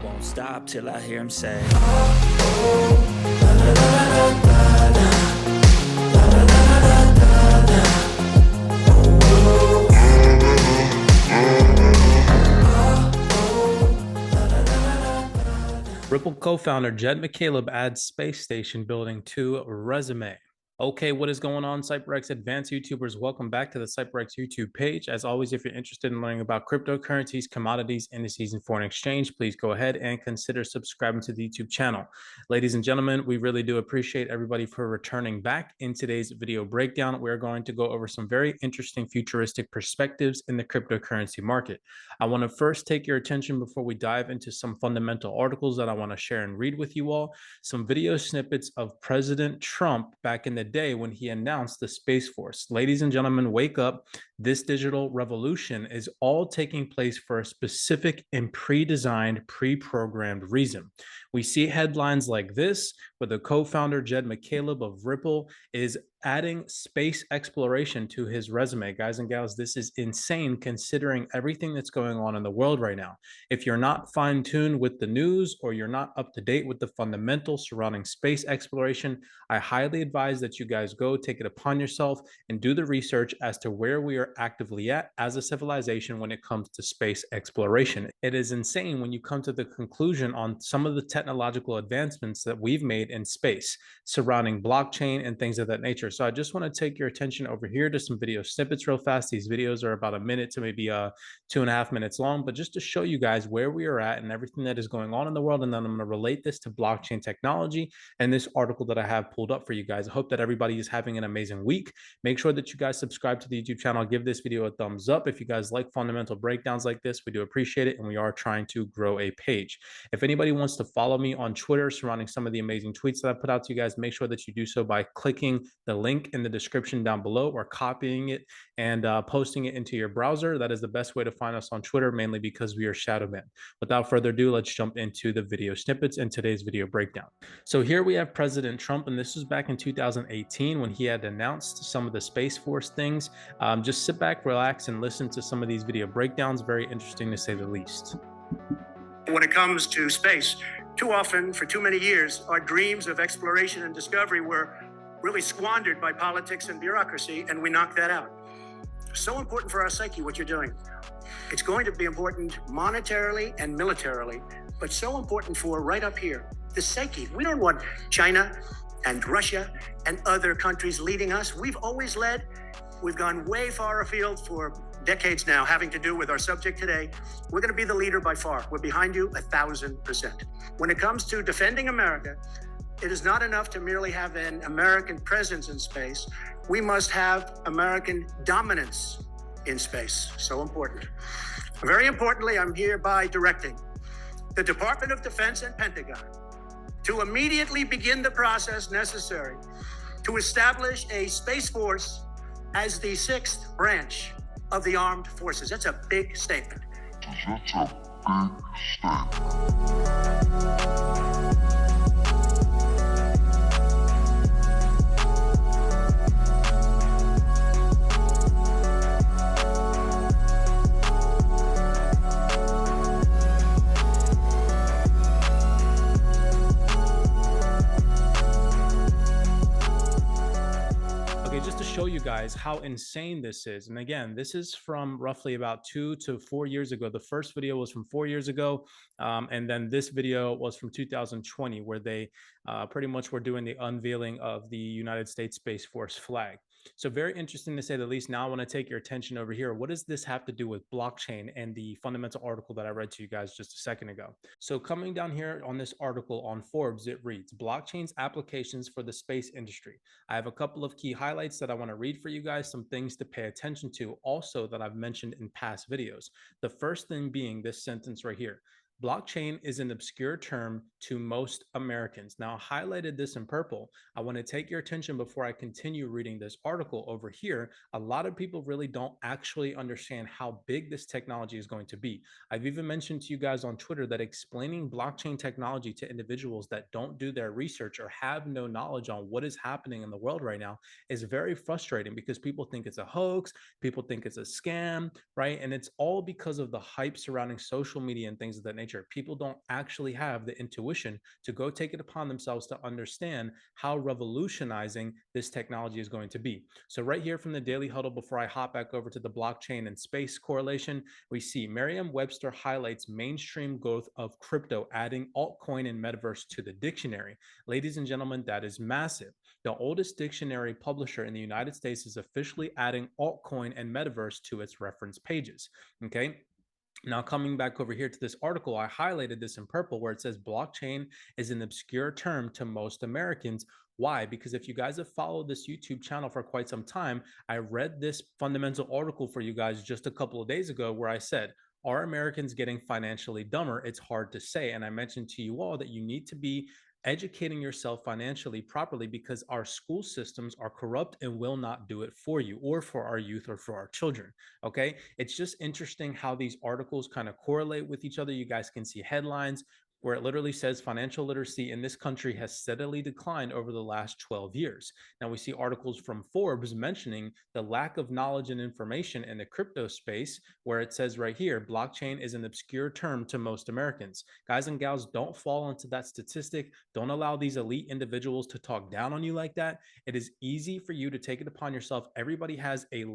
won't stop till I hear him say, Ripple co-founder Jed McCaleb adds space station building to resume. Okay, what is going on, CYPRX advanced YouTubers? Welcome back to the CYPRX YouTube page. As always, if you're interested in learning about cryptocurrencies, commodities, indices, and foreign exchange, please go ahead and consider subscribing to the YouTube channel. Ladies and gentlemen, we really do appreciate everybody for returning back. In today's video breakdown, we're going to go over some very interesting futuristic perspectives in the cryptocurrency market. I want to first take your attention before we dive into some fundamental articles that I want to share and read with you all. Some video snippets of President Trump back in the day when he announced the Space Force. Ladies and gentlemen, wake up. This digital revolution is all taking place for a specific and pre-designed, pre-programmed reason. We see headlines like this, where the co-founder Jed McCaleb of Ripple is adding space exploration to his resume. Guys and gals, this is insane considering everything that's going on in the world right now. If you're not fine-tuned with the news or you're not up to date with the fundamentals surrounding space exploration, I highly advise that you guys go take it upon yourself and do the research as to where we are actively at as a civilization when it comes to space exploration. It is insane when you come to the conclusion on some of the technological advancements that we've made in space surrounding blockchain and things of that nature. So I just want to take your attention over here to some video snippets real fast. These videos are about a minute to maybe 2.5 minutes long, but just to show you guys where we are at and everything that is going on in the world. And then I'm going to relate this to blockchain technology and this article that I have pulled up for you guys. I hope that everybody is having an amazing week. Make sure that you guys subscribe to the YouTube channel. Give this video a thumbs up. If you guys like fundamental breakdowns like this, we do appreciate it. And we are trying to grow a page. If anybody wants to follow me on Twitter surrounding some of the amazing tweets that I put out to you guys, make sure that you do so by clicking the link in the description down below or copying it and posting it into your browser. That is the best way to find us on Twitter, mainly because we are shadow banned. Without further ado, let's jump into the video snippets in today's video breakdown. So here we have President Trump, and this was back in 2018 when he had announced some of the Space Force things. Just sit back, relax, and listen to some of these video breakdowns. Very interesting to say the least. When it comes to space, too often, for too many years, our dreams of exploration and discovery were really squandered by politics and bureaucracy, and we knocked that out. So important for our psyche, what you're doing. It's going to be important monetarily and militarily, but so important for right up here, the psyche. We don't want China and Russia and other countries leading us. We've always led. We've gone way far afield for decades now, having to do with our subject today. We're going to be the leader by far. We're behind you 1,000%. When it comes to defending America, it is not enough to merely have an American presence in space. We must have American dominance in space. So important. Very importantly, I'm hereby directing the Department of Defense and Pentagon to immediately begin the process necessary to establish a Space Force as the 6th branch of the armed forces. That's a big statement. That's a big statement. Just to show you guys how insane this is. And again, this is from roughly about 2 to 4 years ago. The first video was from 4 years ago. And then this video was from 2020, where they pretty much were doing the unveiling of the United States Space Force flag. So very interesting to say the least. Now I want to take your attention over here. What does this have to do with blockchain and the fundamental article that I read to you guys just a second ago? So coming down here on this article on Forbes, it reads, blockchain's applications for the space industry. I have a couple of key highlights that I want to read for you guys, some things to pay attention to also that I've mentioned in past videos. The first thing being this sentence right here. Blockchain is an obscure term to most Americans. Now, I highlighted this in purple. I want to take your attention before I continue reading this article over here. A lot of people really don't actually understand how big this technology is going to be. I've even mentioned to you guys on Twitter that explaining blockchain technology to individuals that don't do their research or have no knowledge on what is happening in the world right now is very frustrating because people think it's a hoax, people think it's a scam, right? And it's all because of the hype surrounding social media and things of that nature. nature. People don't actually have the intuition to go take it upon themselves to understand how revolutionizing this technology is going to be. So right here from the Daily Huddle, before I hop back over to the blockchain and space correlation, we see Merriam-Webster highlights mainstream growth of crypto, adding altcoin and metaverse to the dictionary. Ladies and gentlemen, that is massive. The oldest dictionary publisher in the United States is officially adding altcoin and metaverse to its reference pages. Okay. Now, coming back over here to this article, I highlighted this in purple where it says blockchain is an obscure term to most Americans. Why? Because if you guys have followed this YouTube channel for quite some time, I read this fundamental article for you guys just a couple of days ago where I said, are Americans getting financially dumber? It's hard to say. And I mentioned to you all that you need to be educating yourself financially properly because our school systems are corrupt and will not do it for you or for our youth or for our children. Okay. It's just interesting how these articles kind of correlate with each other. You guys can see headlines where it literally says financial literacy in this country has steadily declined over the last 12 years. Now, we see articles from Forbes mentioning the lack of knowledge and information in the crypto space, where it says right here, blockchain is an obscure term to most Americans. Guys and gals, don't fall into that statistic. Don't allow these elite individuals to talk down on you like that. It is easy for you to take it upon yourself. Everybody has a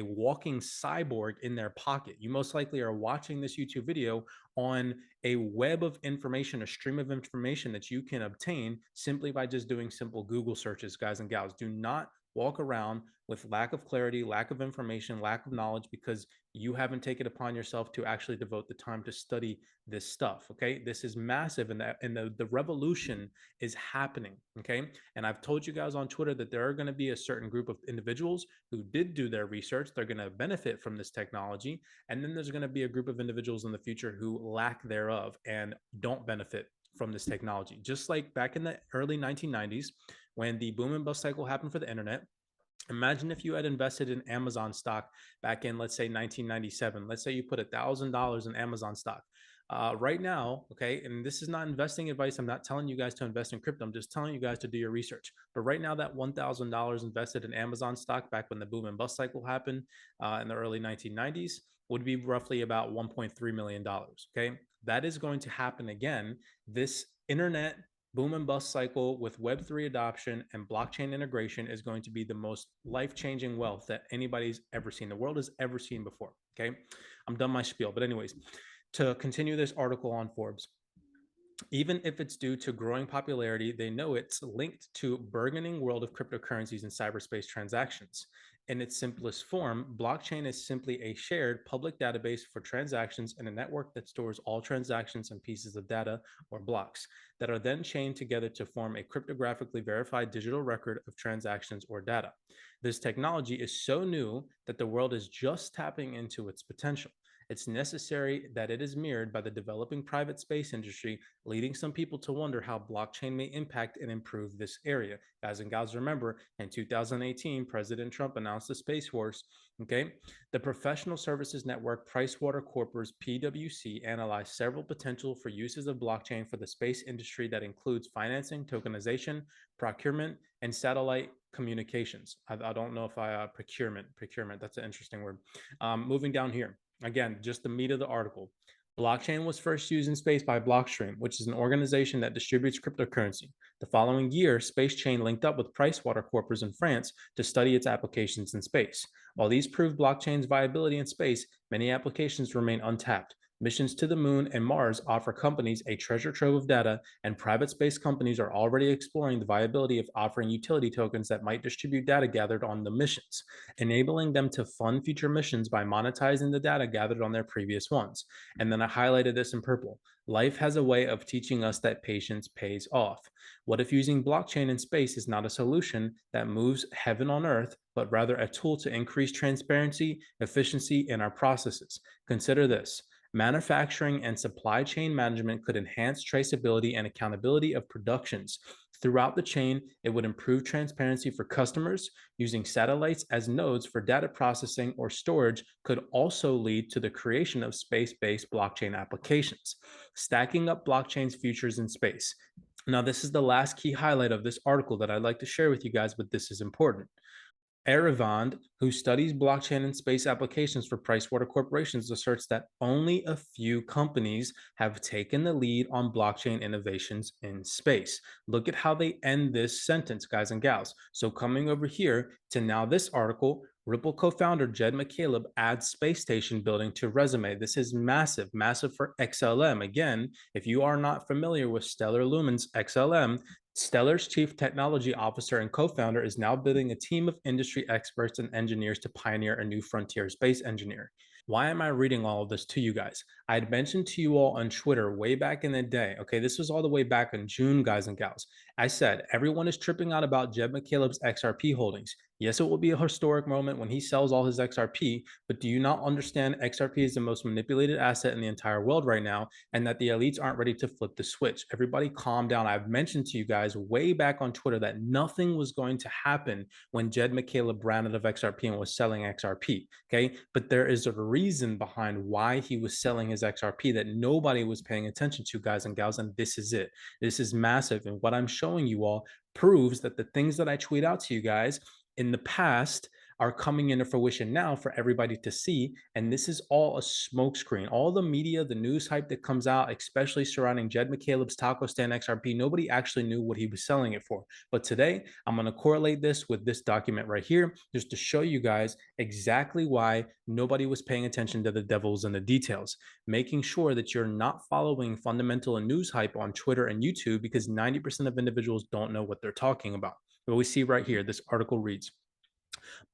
walking cyborg in their pocket. You most likely are watching this YouTube video on a web of information, a stream of information that you can obtain simply by just doing simple Google searches, guys and gals. Do not walk around with lack of clarity, lack of information, lack of knowledge because you haven't taken it upon yourself to actually devote the time to study this stuff. Okay. This is massive and the revolution is happening. Okay. And I've told you guys on Twitter that there are going to be a certain group of individuals who did do their research. They're going to benefit from this technology. And then there's going to be a group of individuals in the future who lack thereof and don't benefit from this technology. Just like back in the early 1990s, when the boom and bust cycle happened for the internet. Imagine if you had invested in Amazon stock back in, let's say, 1997. Let's say you put $1,000 in Amazon stock. Right now, okay, and this is not investing advice. I'm not telling you guys to invest in crypto. I'm just telling you guys to do your research. But right now, that $1,000 invested in Amazon stock back when the boom and bust cycle happened in the early 1990s would be roughly about $1.3 million. Okay, that is going to happen again. This internet boom and bust cycle with Web3 adoption and blockchain integration is going to be the most life-changing wealth that anybody's ever seen. The world has ever seen before. Okay. I'm done my spiel. But anyways, to continue this article on Forbes, even if it's due to growing popularity, they know it's linked to burgeoning world of cryptocurrencies and cyberspace transactions. In its simplest form, blockchain is simply a shared public database for transactions in a network that stores all transactions and pieces of data or blocks that are then chained together to form a cryptographically verified digital record of transactions or data. This technology is so new that the world is just tapping into its potential. It's necessary that it is mirrored by the developing private space industry, leading some people to wonder how blockchain may impact and improve this area. Guys and gals, remember in 2018, President Trump announced the Space Force. Okay. The professional services network PricewaterhouseCoopers PwC analyzed several potential for uses of blockchain for the space industry that includes financing, tokenization, procurement, and satellite communications. I don't know if procurement, that's an interesting word. Moving down here. Again, just the meat of the article. Blockchain was first used in space by Blockstream, which is an organization that distributes cryptocurrency. The following year, SpaceChain linked up with PricewaterhouseCoopers in France to study its applications in space. While these proved blockchain's viability in space, many applications remain untapped. Missions to the moon and Mars offer companies a treasure trove of data, and private space companies are already exploring the viability of offering utility tokens that might distribute data gathered on the missions, enabling them to fund future missions by monetizing the data gathered on their previous ones. And then I highlighted this in purple. Life has a way of teaching us that patience pays off. What if using blockchain in space is not a solution that moves heaven on earth, but rather a tool to increase transparency, efficiency in our processes? Consider this. Manufacturing and supply chain management could enhance traceability and accountability of productions. Throughout the chain, it would improve transparency for customers. Using satellites as nodes for data processing or storage could also lead to the creation of space-based blockchain applications, stacking up blockchain's futures in space. Now, this is the last key highlight of this article that I'd like to share with you guys, but this is important. Arivand, who studies blockchain and space applications for Pricewater Corporations, asserts that only a few companies have taken the lead on blockchain innovations in space. Look at how they end this sentence, guys and gals. So, coming over here to now this article, Ripple co founder Jed McCaleb adds space station building to resume. This is massive, massive for XLM. Again, if you are not familiar with Stellar Lumens XLM, Stellar's chief technology officer and co founder is now building a team of industry experts and engineers to pioneer a new frontier space engineer. Why am I reading all of this to you guys? I had mentioned to you all on Twitter way back in the day. Okay, this was all the way back in June, guys and gals. I said everyone is tripping out about Jed McCaleb's XRP holdings. Yes, it will be a historic moment when he sells all his XRP, but do you not understand XRP is the most manipulated asset in the entire world right now, and that the elites aren't ready to flip the switch? Everybody calm down. I've mentioned to you guys way back on Twitter that nothing was going to happen when Jed McCaleb ran out of XRP and was selling XRP. Okay, but there is a reason behind why he was selling his XRP that nobody was paying attention to, guys and gals, and this is it. This is massive, and what I'm showing you all proves that the things that I tweet out to you guys in the past are coming into fruition now for everybody to see. And this is all a smokescreen. All the media, the news hype that comes out, especially surrounding Jed McCaleb's Taco Stand XRP, nobody actually knew what he was selling it for. But today, I'm going to correlate this with this document right here, just to show you guys exactly why nobody was paying attention to the devils in the details, making sure that you're not following fundamental and news hype on Twitter and YouTube, because 90% of individuals don't know what they're talking about. What we see right here, this article reads,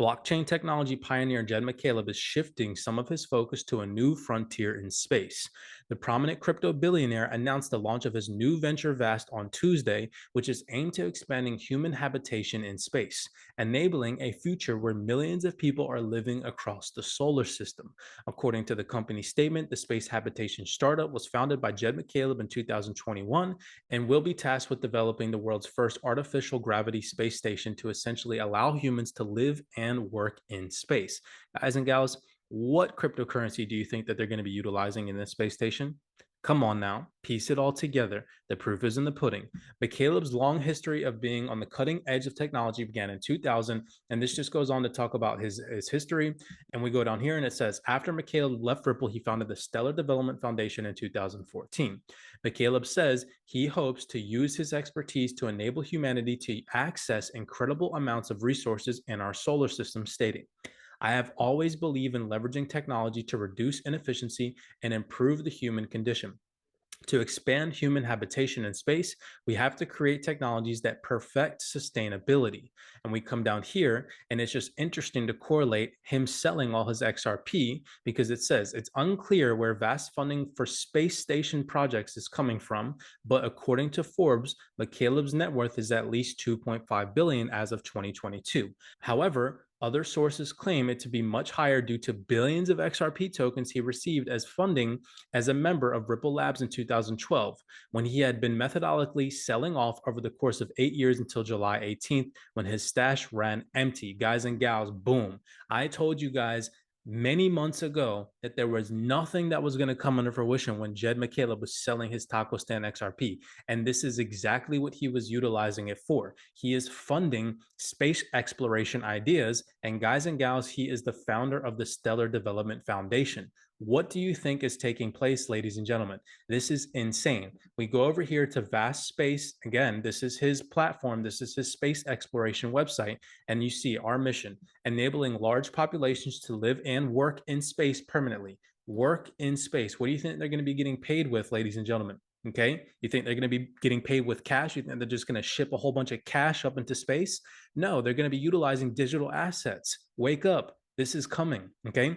blockchain technology pioneer Jed McCaleb is shifting some of his focus to a new frontier in space. The prominent crypto billionaire announced the launch of his new venture Vast on Tuesday, which is aimed to expanding human habitation in space, enabling a future where millions of people are living across the solar system. According to the company's statement, the space habitation startup was founded by Jed McCaleb in 2021 and will be tasked with developing the world's first artificial gravity space station to essentially allow humans to live and work in space. Guys and gals, what cryptocurrency do you think that they're going to be utilizing in this space station? Come on now, piece it all together. The proof is in the pudding. McCaleb's long history of being on the cutting edge of technology began in 2000, and this just goes on to talk about his history. And we go down here and it says, after McCaleb left Ripple, he founded the Stellar Development Foundation in 2014. McCaleb says he hopes to use his expertise to enable humanity to access incredible amounts of resources in our solar system, stating, I have always believed in leveraging technology to reduce inefficiency and improve the human condition. To expand human habitation in space, we have to create technologies that perfect sustainability. And we come down here, and it's just interesting to correlate him selling all his XRP, because it says it's unclear where vast funding for space station projects is coming from, but according to Forbes, McCaleb's net worth is at least 2.5 billion as of 2022. However, other sources claim it to be much higher due to billions of XRP tokens he received as funding as a member of Ripple Labs in 2012, when he had been methodically selling off over the course of 8 years until July 18th, when his stash ran empty. Guys and gals, boom. I told you guys many months ago that there was nothing that was going to come into fruition when Jed McCaleb was selling his Taco Stand XRP. And this is exactly what he was utilizing it for. He is funding space exploration ideas. And guys and gals, he is the founder of the Stellar Development Foundation. What do you think is taking place, ladies and gentlemen? This is insane. We go over here to Vast Space. Again, this is his platform. This is his space exploration website. And you see our mission, enabling large populations to live and work in space permanently. Work in space. What do you think they're going to be getting paid with, ladies and gentlemen? Okay. You think they're going to be getting paid with cash? You think they're just going to ship a whole bunch of cash up into space? No, they're going to be utilizing digital assets. Wake up. This is coming. Okay.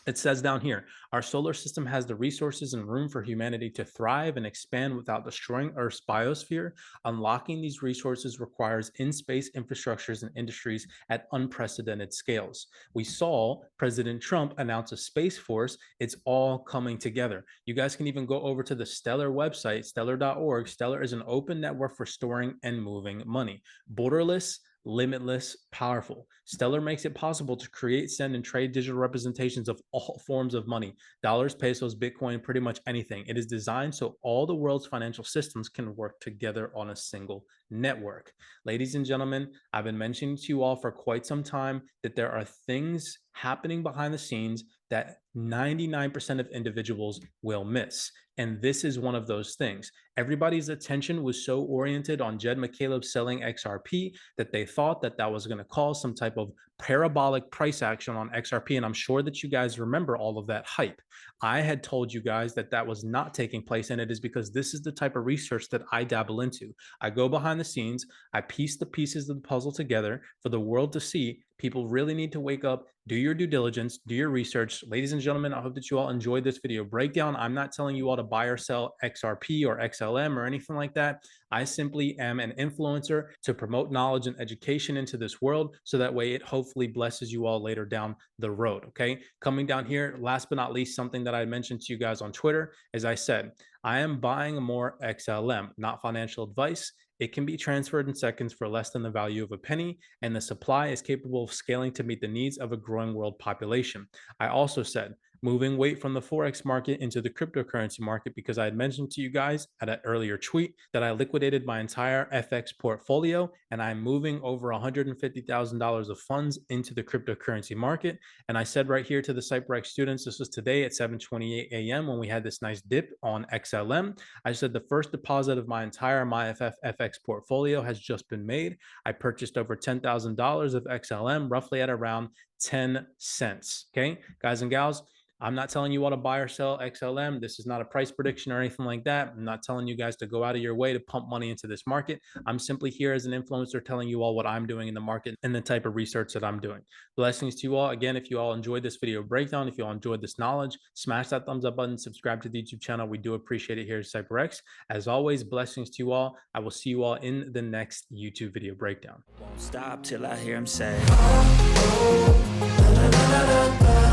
It says down here, our solar system has the resources and room for humanity to thrive and expand without destroying Earth's biosphere. Unlocking these resources requires in-space infrastructures and industries at unprecedented scales. We saw President Trump announce a space force. It's all coming together. You guys can even go over to the Stellar website, stellar.org. Stellar is an open network for storing and moving money. Borderless limitless, powerful. Stellar makes it possible to create, send, and trade digital representations of all forms of money: dollars, pesos, Bitcoin, pretty much anything. It is designed so all the world's financial systems can work together on a single network. Ladies and gentlemen, I've been mentioning to you all for quite some time that there are things happening behind the scenes that 99% of individuals will miss. And this is one of those things. Everybody's attention was so oriented on Jed McCaleb selling XRP that they thought that that was going to cause some type of parabolic price action on XRP. And I'm sure that you guys remember all of that hype. I had told you guys that that was not taking place. And it is because this is the type of research that I dabble into. I go behind the scenes, I piece the pieces of the puzzle together for the world to see. People really need to wake up, do your due diligence, do your research. Ladies and gentlemen, I hope that you all enjoyed this video breakdown. I'm not telling you all to buy or sell XRP or XLM or anything like that. I simply am an influencer to promote knowledge and education into this world, so that way it hopefully blesses you all later down the road. Okay. Coming down here, last but not least, something that I mentioned to you guys on Twitter, as I said, I am buying more XLM, not financial advice. It can be transferred in seconds for less than the value of a penny, and the supply is capable of scaling to meet the needs of a growing world population. I also said, moving weight from the forex market into the cryptocurrency market, because I had mentioned to you guys at an earlier tweet that I liquidated my entire FX portfolio and I'm moving over $150,000 of funds into the cryptocurrency market. And I said right here to the CYPRX students, this was today at 7:28 a.m. when we had this nice dip on XLM. I said the first deposit of my entire MyFF FX portfolio has just been made. I purchased over $10,000 of XLM, roughly at around 10 cents. Okay, guys and gals, I'm not telling you what to buy or sell XLM. This is not a price prediction or anything like that. I'm not telling you guys to go out of your way to pump money into this market. I'm simply here as an influencer telling you all what I'm doing in the market and the type of research that I'm doing. Blessings to you all. Again, if you all enjoyed this video breakdown, if you all enjoyed this knowledge, smash that thumbs up button, subscribe to the YouTube channel. We do appreciate it here at CYPRX. As always, blessings to you all. I will see you all in the next YouTube video breakdown. Won't stop till I hear him say, oh, oh, la, la, la, la, la.